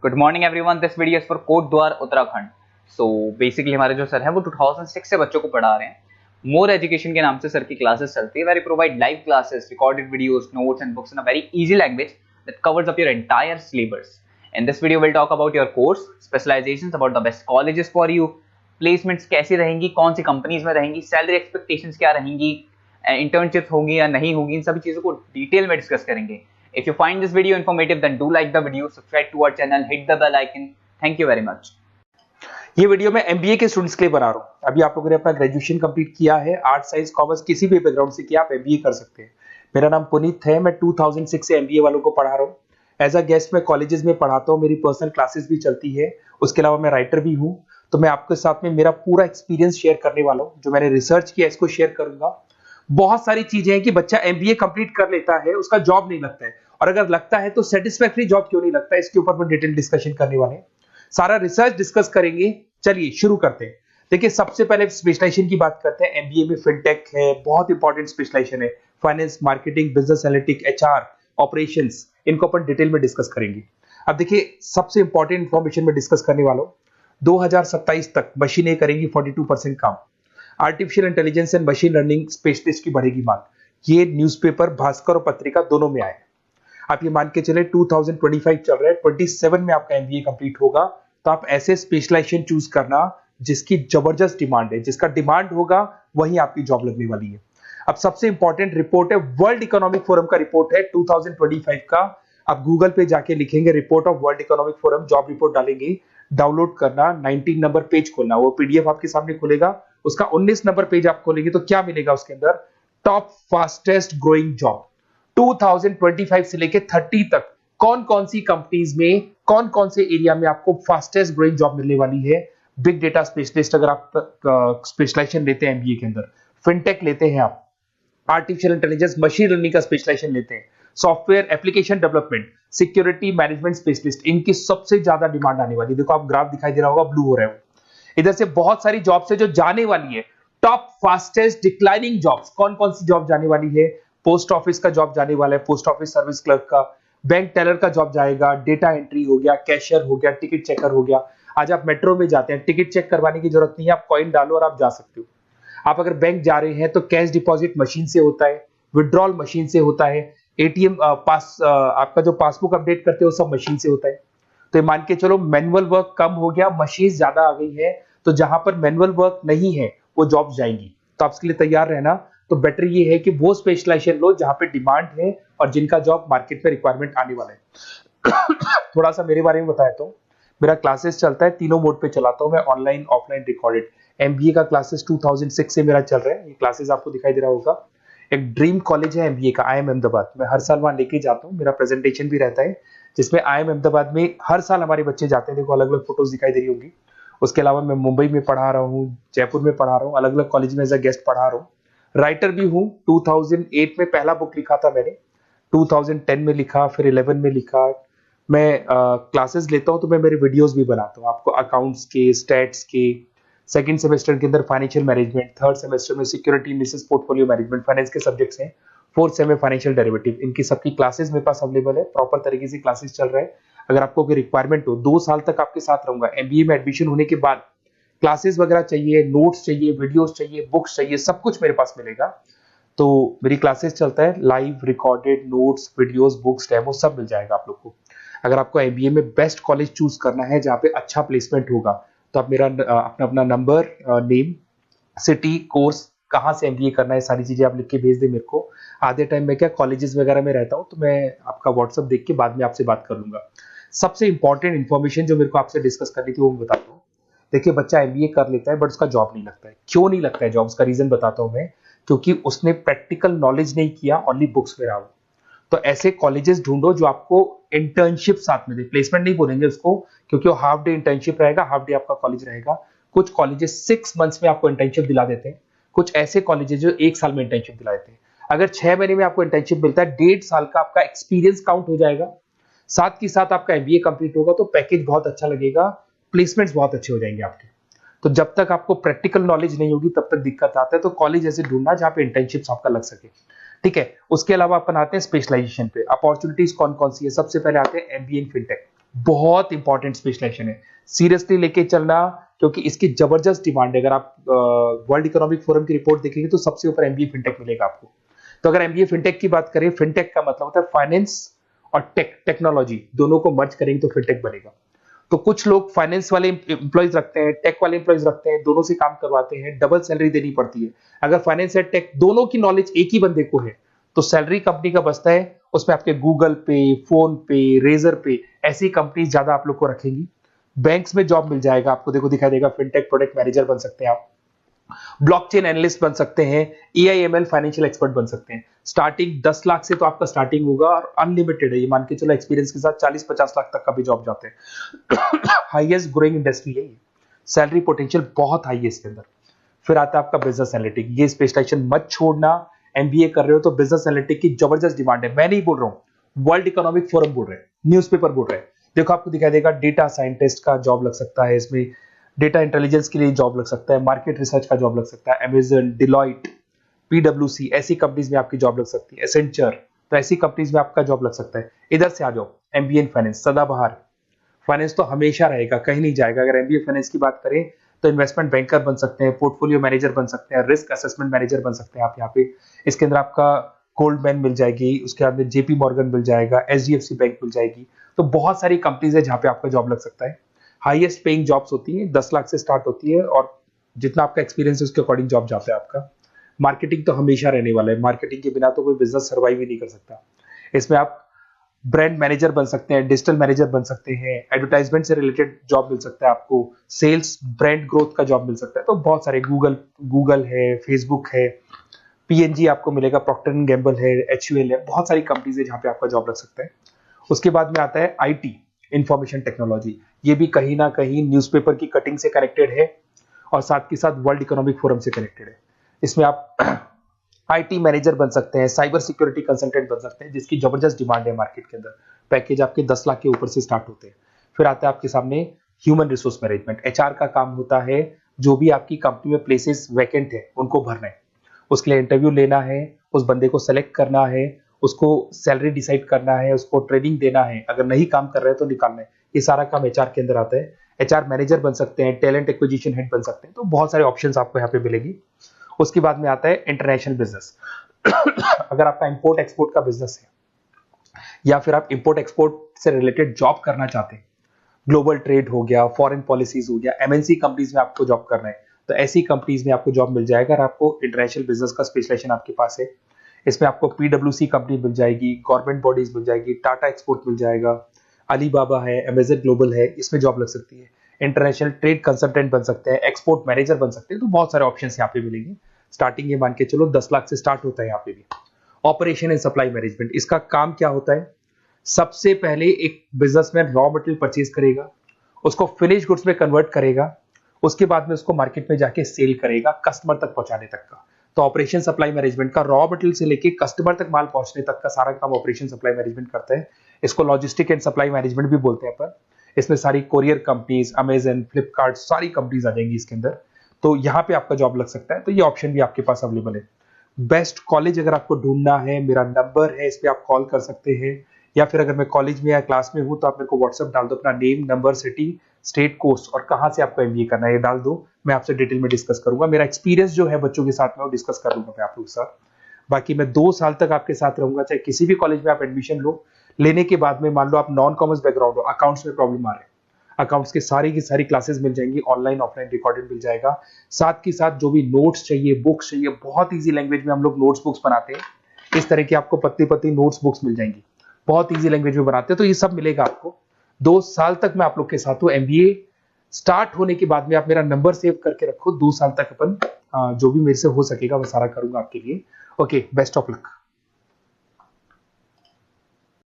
Good morning everyone, this video is for Kotdwar Uttarakhand. So basically हमारे जो sir हैं वो 2006 से बच्चों को पढ़ा रहे हैं। मोर एजुकेशन के नाम से सर की क्लासेस चलती है, very provide live classes, recorded videos, notes and books in a very easy language that covers up your entire syllabus. In this video will talk about your course, specialisations, about the best colleges for you, placements कैसी रहेंगी, कौन सी companies में रहेंगी, salary expectations क्या रहेंगी, internship होंगी या नहीं होगी, इन सभी चीजों को डिटेल में डिस्कस करेंगे। If you find this video informative, then do like the video, subscribe to our channel, hit the bell icon. Thank you very much. ये वीडियो मैं एमबीए के स्टूडेंट्स के लिए बना रहा हूँ। अभी आप लोगों ने अपना ग्रेजुएशन कंप्लीट किया है, आर्ट साइंस कॉमर्स किसी भी बैकग्राउंड से किया, आप एमबीए कर सकते हैं। मेरा नाम पुनीत है, मैं 2006 से एमबीए वालों को पढ़ा रहा हूँ। एज अ गेस्ट मैं कॉलेजेस में पढ़ाता हूँ, मेरी पर्सनल क्लासेस भी चलती है। उसके अलावा मैं राइटर भी हूँ। तो मैं आपके साथ में मेरा पूरा एक्सपीरियंस शेयर करने वाला हूँ, जो मैंने रिसर्च किया इसको शेयर करूंगा। बहुत सारी चीजें हैं कि बच्चा एमबीए कंप्लीट कर लेता है, उसका जॉब नहीं लगता है, और अगर लगता है तो सेटिस्फैक्टरी जॉब क्यों नहीं लगता है, इसके ऊपर में डिटेल डिस्कशन करने वाले हैं। सारा रिसर्च डिस्कस करेंगे। चलिए शुरू करते हैं। देखिए, सबसे पहले स्पेशलाइजेशन की बात करते हैं। एमबीए में फिनटेक है, बहुत इंपॉर्टेंट स्पेशलाइजेशन है। Finance, marketing, business analytic, HR, operations, इनको अपन डिटेल में डिस्कस करेंगे। अब देखिए, सबसे इंपॉर्टेंट इंफॉर्मेशन में डिस्कस करने वालों, 2027 तक मशीनें करेंगी 42% काम। Artificial intelligence and machine learning specialist की बढ़ेगी मांग। ये न्यूज़पेपर, भास्कर और पत्रिका दोनों में आए। आप ये मान के चले 2025 चल रहा है, 27 में आपका एमबीए कंप्लीट होगा। तो आप ऐसे स्पेशलाइजेशन चूज करना जिसकी जबरदस्त डिमांड है, जिसका डिमांड होगा वहीं आपकी जॉब लगने वाली है। अब सबसे इंपॉर्टेंट रिपोर्ट है, वर्ल्ड इकोनॉमिक फोरम का रिपोर्ट है 2025 का। आप गूगल पे जाके लिखेंगे report of world economic forum, job report डालेंगे, डाउनलोड करना, 19 नंबर पेज खोलना, वो पीडीएफ आपके सामने खुलेगा। उसका 19 नंबर पेज आप खोलेंगे तो क्या मिलेगा उसके अंदर? टॉप फास्टेस्ट ग्रोइंग जॉब 2025 से लेके 30 तक कौन कौन सी कंपनीज में, कौन कौन से एरिया में आपको फास्टेस्ट ग्रोइंग जॉब मिलने वाली है। बिग डेटा स्पेशलिस्ट अगर आप स्पेशलाइजेशन लेते हैं एमबीए के अंदर, फिनटेक लेते हैं आप, आर्टिफिशियल इंटेलिजेंस मशीन लर्निंग का स्पेशलाइजेशन लेते हैं, software application development, security management specialist, इनकी सबसे ज्यादा डिमांड आने वाली है। देखो, आप ग्राफ दिखाई दे रहा होगा, ब्लू हो रहा है। इधर से बहुत सारी जॉब्स है जो जाने वाली है। टॉप फास्टेस्ट डिक्लाइनिंग जॉब्स, कौन कौन सी जॉब जाने वाली है? पोस्ट ऑफिस का जॉब जाने वाला है, पोस्ट ऑफिस सर्विस क्लर्क का, बैंक टेलर का जॉब जाएगा, डेटा एंट्री हो गया, कैशियर हो गया, टिकट चेकर हो गया। आज आप मेट्रो में जाते हैं, टिकट चेक करवाने की जरूरत नहीं है, आप कॉइन डालो और आप जा सकते हो। आप अगर बैंक जा रहे हैं तो कैश डिपॉजिट मशीन से होता है, विड्रॉल मशीन से होता है, एटीएम आपका जो पासबुक अपडेट करते हो सब मशीन से होता है। तो मान के चलो मैनुअल वर्क कम हो गया, मशीन ज्यादा आ गई है, तो जहां पर मैनुअल वर्क नहीं है वो जॉब जाएंगी। तो आप इसके लिए तैयार रहना। तो बेटर ये है कि वो स्पेशलाइजेशन लो जहां पे डिमांड है और जिनका जॉब मार्केट में रिक्वायरमेंट आने वाला है। थोड़ा सा मेरे बारे में बताया तो, मेरा क्लासेस चलता है, तीनों मोड पे चलाता हूं मैं, ऑनलाइन, ऑफलाइन, रिकॉर्डेड। एमबीए का क्लासेस 2006 से मेरा चल रहा है। ये क्लासेस आपको दिखाई दे रहा होगा। एक ड्रीम कॉलेज है एमबीए का, IIM अहमदाबाद। मैं हर साल वहां लेके जाता हूँ, मेरा प्रेजेंटेशन भी रहता है, जिसमें IIM अहमदाबाद में हर साल हमारे बच्चे जाते हैं। देखो, अलग अलग फोटोज दिखाई दे रही होंगी। उसके अलावा मैं मुंबई में पढ़ा रहा हूँ, जयपुर में पढ़ा रहा हूँ, अलग अलग कॉलेज में एज अ गेस्ट पढ़ा रहा हूँ। राइटर भी हूँ। 2008 में पहला बुक लिखा था मैंने, 2010 में लिखा, फिर 11 में लिखा। मैं क्लासेस लेता हूँ तो मैं मेरे वीडियोस भी बनाता हूँ आपको, अकाउंट्स के, स्टैट्स के। सेकंड सेमेस्टर के अंदर फाइनेंशियल मैनेजमेंट, थर्ड सेमेस्टर में security analysis, portfolio management, finance के सब्जेक्ट्स हैं। फोर्थ सेम में फाइनेंशियल डेरिवेटिव। इनकी सबकी क्लासेस मेरे पास अवेलेबल है, प्रॉपर तरीके से क्लासेस चल रहा है। अगर आपको कोई रिक्वायरमेंट हो, 2 साल तक आपके साथ रहूंगा। एमबीए में एडमिशन होने के बाद क्लासेस वगैरह चाहिए, नोट्स चाहिए, वीडियोस चाहिए, बुक्स चाहिए, सब कुछ मेरे पास मिलेगा। तो मेरी क्लासेस चलता है, live, recorded, notes, videos, books, demo सब मिल जाएगा आप लोग को। अगर आपको एमबीए में बेस्ट कॉलेज चूज करना है जहाँ पे अच्छा प्लेसमेंट होगा, तो आप मेरा अपना नंबर, नेम, सिटी, कोर्स, कहाँ से एमबीए करना है, सारी चीजें आप लिख के भेज दे मेरे को। आधे टाइम में क्या कॉलेजेस वगैरह में रहता हूँ, तो मैं आपका व्हाट्सअप देख के बाद में आपसे बात कर लूंगा। सबसे इंपॉर्टेंट इन्फॉर्मेशन जो मेरे को आपसे डिस्कस करनी थी वो मैं बताता हूँ। देखिए, बच्चा एमबीए कर लेता है बट उसका जॉब नहीं लगता है। क्यों नहीं लगता है जॉब? उसका रीजन बताता हूँ मैं। क्योंकि उसने प्रैक्टिकल नॉलेज नहीं किया, ओनली बुक्स में रहा। तो ऐसे कॉलेजेस ढूंढो जो आपको इंटर्नशिप साथ में दे। प्लेसमेंट नहीं बोलेंगे उसको, क्योंकि वो हाफ डे इंटर्नशिप रहेगा, हाफ डे आपका कॉलेज रहेगा। कुछ कॉलेजेस 6 मंथ्स में आपको इंटर्नशिप दिला देते हैं, कुछ ऐसे कॉलेजेस जो 1 साल में इंटर्नशिप दिला देते हैं। अगर 6 महीने में आपको इंटर्नशिप मिलता है, 1.5 साल का आपका एक्सपीरियंस काउंट हो जाएगा। साथ ही साथ आपका एमबीए कंप्लीट होगा तो पैकेज बहुत अच्छा लगेगा, प्लेसमेंट्स बहुत अच्छे हो जाएंगे आपके। तो जब तक आपको प्रैक्टिकल नॉलेज नहीं होगी तब तक दिक्कत आता है। तो कॉलेज ऐसे ढूंढना जहाँ पे इंटर्नशिप्स आपका लग सके। ठीक है, उसके अलावा अपन आते हैं स्पेशलाइजेशन पे। अपॉर्चुनिटीज कौन कौन सी है? सबसे पहले आते हैं एमबीए इन फिनटेक। बहुत इंपॉर्टेंट स्पेशलाइजेशन है, सीरियसली लेके चलना, क्योंकि इसकी जबरदस्त डिमांड है। अगर आप वर्ल्ड इकोनॉमिक फोरम की रिपोर्ट देखेंगे तो सबसे ऊपर एमबीए फिनटेक मिलेगा आपको। तो अगर एमबीए फिनटेक की बात करें, फिनटेक का मतलब होता है फाइनेंस और टेक्नोलॉजी दोनों को मर्ज करेंगे तो फिनटेक बनेगा। तो कुछ लोग फाइनेंस वाले एम्प्लॉयज रखते हैं, टेक वाले एम्प्लॉयज रखते हैं, दोनों से काम करवाते हैं, डबल सैलरी देनी पड़ती है। अगर फाइनेंस और टेक दोनों की नॉलेज एक ही बंदे को है तो सैलरी कंपनी का बचता है, उसमें आपके गूगल पे, फोन पे, रेजर पे ऐसी कंपनी ज्यादा आप लोग को रखेंगी। बैंक्स में जॉब मिल जाएगा आपको, देखो दिखाई देगा, फिनटेक प्रोडक्ट मैनेजर बन सकते हैं आप, ब्लॉकचेन एनालिस्ट बन सकते हैं, एआईएमएल फाइनेंशियल एक्सपर्ट बन सकते हैं। स्टार्टिंग 10 लाख से तो आपका स्टार्टिंग होगा और अनलिमिटेड है, ये मान के चलो एक्सपीरियंस के साथ 40-50 लाख तक का भी जॉब जाते हैं। हाईएस्ट ग्रोइंग इंडस्ट्री है ये, सैलरी पोटेंशियल बहुत हाई है इसके अंदर। फिर आता है आपका बिजनेस एनालिटिक, ये स्पेशलाइजेशन मत छोड़ना। एमबीए कर रहे हो तो बिजनेस एनालिटिक की जबरदस्त डिमांड है। मैं नहीं बोल रहा हूं, वर्ल्ड इकोनॉमिक फोरम बोल रहे हैं, न्यूज़पेपर बोल रहे हैं। देखो आपको दिखाई देगा, डेटा साइंटिस्ट का जॉब लग सकता है इसमें, डेटा इंटेलिजेंस के लिए जॉब लग सकता है, मार्केट रिसर्च का जॉब लग सकता है, अमेजन, डिलॉइट, पीडब्ल्यूसी ऐसी कंपनीज में आपकी जॉब लग सकती है, एसेंचर, तो ऐसी कंपनीज में आपका जॉब लग सकता है। इधर से आ जाओ, एमबीए इन फाइनेंस सदाबहार, फाइनेंस तो हमेशा रहेगा, कहीं नहीं जाएगा। अगर एमबीए फाइनेंस की बात करें तो इन्वेस्टमेंट बैंकर बन सकते हैं, पोर्टफोलियो मैनेजर बन सकते हैं, रिस्क असेसमेंट मैनेजर बन सकते हैं आप यहाँ पे। इसके अंदर आपका गोल्डमैन मिल जाएगी, उसके बाद में जेपी मॉर्गन मिल जाएगा, एचडीएफसी बैंक मिल जाएगी। तो बहुत सारी कंपनीज है जहाँ पे आपका जॉब लग सकता है। हाईएस्ट पेइंग जॉब्स होती है, 10 लाख से स्टार्ट होती है और जितना आपका एक्सपीरियंस है उसके अकॉर्डिंग जॉब जाता है आपका। मार्केटिंग तो हमेशा रहने वाला है, मार्केटिंग के बिना तो कोई बिजनेस सर्वाइव ही नहीं कर सकता। इसमें आप ब्रांड मैनेजर बन सकते हैं, डिजिटल मैनेजर बन सकते हैं, एडवर्टाइजमेंट से रिलेटेड जॉब मिल सकता है आपको, सेल्स ब्रांड ग्रोथ का जॉब मिल सकता है। तो बहुत सारे गूगल है, फेसबुक है, पीएनजी आपको मिलेगा, प्रॉक्टर एंड गैम्बल है, एचयूएल है, बहुत सारी कंपनीज है जहाँ पे आपका जॉब लग सकता है। उसके बाद में आता है आईटी, इंफॉर्मेशन टेक्नोलॉजी, ये भी कहीं ना कहीं न्यूज़पेपर की कटिंग से कनेक्टेड है और साथ के साथ वर्ल्ड इकोनॉमिक फोरम से कनेक्टेड है। इसमें आप आईटी मैनेजर बन सकते हैं, साइबर सिक्योरिटी कंसल्टेंट बन सकते हैं, जिसकी जबरदस्त डिमांड है मार्केट के अंदर। पैकेज आपके 10 लाख के ऊपर से स्टार्ट होते हैं। फिर आता है आपके सामने ह्यूमन रिसोर्स मैनेजमेंट, एचआर का काम होता है, जो भी आपकी कंपनी में प्लेसेस वैकेंट है उनको भरना है, उसके लिए इंटरव्यू लेना है, उस बंदे को सेलेक्ट करना है, उसको सैलरी डिसाइड करना है, उसको ट्रेनिंग देना है, अगर नहीं काम कर रहे हैं तो निकालना है। ये सारा काम एचआर के अंदर आता है। एचआर मैनेजर बन सकते हैं, टैलेंट एक्विजिशन हेड बन सकते हैं, तो बहुत सारे ऑप्शंस आपको यहाँ पे मिलेगी। उसके बाद में आता है इंटरनेशनल बिजनेस। अगर आपका इंपोर्ट एक्सपोर्ट का बिजनेस है या फिर आप इंपोर्ट एक्सपोर्ट से रिलेटेड जॉब करना चाहते हैं, ग्लोबल ट्रेड हो गया, फॉरेन पॉलिसीज हो गया, एमएनसी कंपनीज में आपको जॉब करना है, तो ऐसी कंपनीज में आपको जॉब मिल जाएगा। अगर आपको इंटरनेशनल बिजनेस का स्पेशलाइजेशन आपके पास है, इसमें आपको पीडब्ल्यूसी कंपनी मिल जाएगी, गवर्नमेंट बॉडीज मिल जाएगी, टाटा एक्सपोर्ट मिल जाएगा, अलीबाबा है, अमेजन ग्लोबल है, इसमें जॉब लग सकती है। इंटरनेशनल ट्रेड कंसल्टेंट बन सकते हैं, एक्सपोर्ट मैनेजर बन सकते हैं, तो बहुत सारे ऑप्शन यहाँ पे मिलेंगे। स्टार्टिंग ये मान के चलो 10 लाख से स्टार्ट होता है यहाँ पे भी। ऑपरेशन एंड सप्लाई मैनेजमेंट, इसका काम क्या होता है? सबसे पहले एक बिजनेसमैन रॉ मटेरियल परचेज करेगा, उसको फिनिश गुड्स में कन्वर्ट करेगा, उसके बाद में उसको मार्केट में जाके सेल करेगा कस्टमर तक पहुंचाने तक का। तो ऑपरेशन सप्लाई मैनेजमेंट का रॉ मटेरियल से लेके कस्टमर तक माल पहुंचने तक का सारा काम ऑपरेशन सप्लाई मैनेजमेंट करता है। इसको लॉजिस्टिक एंड सप्लाई मैनेजमेंट भी बोलते हैं अपन। इसमें सारी कोरियर कंपनीज, अमेजन, फ्लिपकार्ट, सारी कंपनीज आ जाएंगी इसके अंदर। तो यहाँ पे आपका जॉब लग सकता है। तो ये ऑप्शन भी आपके पास अवेलेबल है। बेस्ट कॉलेज अगर आपको ढूंढना है, मेरा नंबर है, इस पे आप कॉल कर सकते हैं, या फिर अगर मैं कॉलेज में या क्लास में हूं तो आप मेरे को व्हाट्सएप डाल दो, अपना name, number, city, state, course और कहां से आपको एमबीए करना है ये डाल दो। मैं आपसे डिटेल में डिस्कस करूंगा। मेरा एक्सपीरियंस जो है बच्चों के साथ में वो डिस्कस कर लूंगा मैं आप लोगों के साथ। बाकी मैं 2 साल तक आपके साथ रहूंगा, चाहे किसी भी कॉलेज में आप एडमिशन लो। लेने के बाद में मान लो आप नॉन कॉमर्स बैकग्राउंड हो, अकाउंट्स में प्रॉब्लम आ रहा है, अकाउंट्स की सारी क्लासेस मिल जाएंगी, ऑनलाइन ऑफलाइन रिकॉर्डेड मिल जाएगा। साथ के साथ जो भी नोट्स चाहिए, बुक्स चाहिए, बहुत ईजी लैंग्वेज में हम लोग नोट्स बुक्स बनाते हैं। इस तरह की आपको पत्ती पत्ती नोट्स बुक्स मिल जाएंगी, बहुत ईजी लैंग्वेज में बनाते हैं। तो ये सब मिलेगा आपको। 2 साल तक मैं आप लोग के साथ हूँ। एमबीए स्टार्ट होने के बाद में आप मेरा नंबर सेव करके रखो। 2 साल तक अपन जो भी मेरे से हो सकेगा वो सारा करूंगा आपके लिए। Okay, best of luck.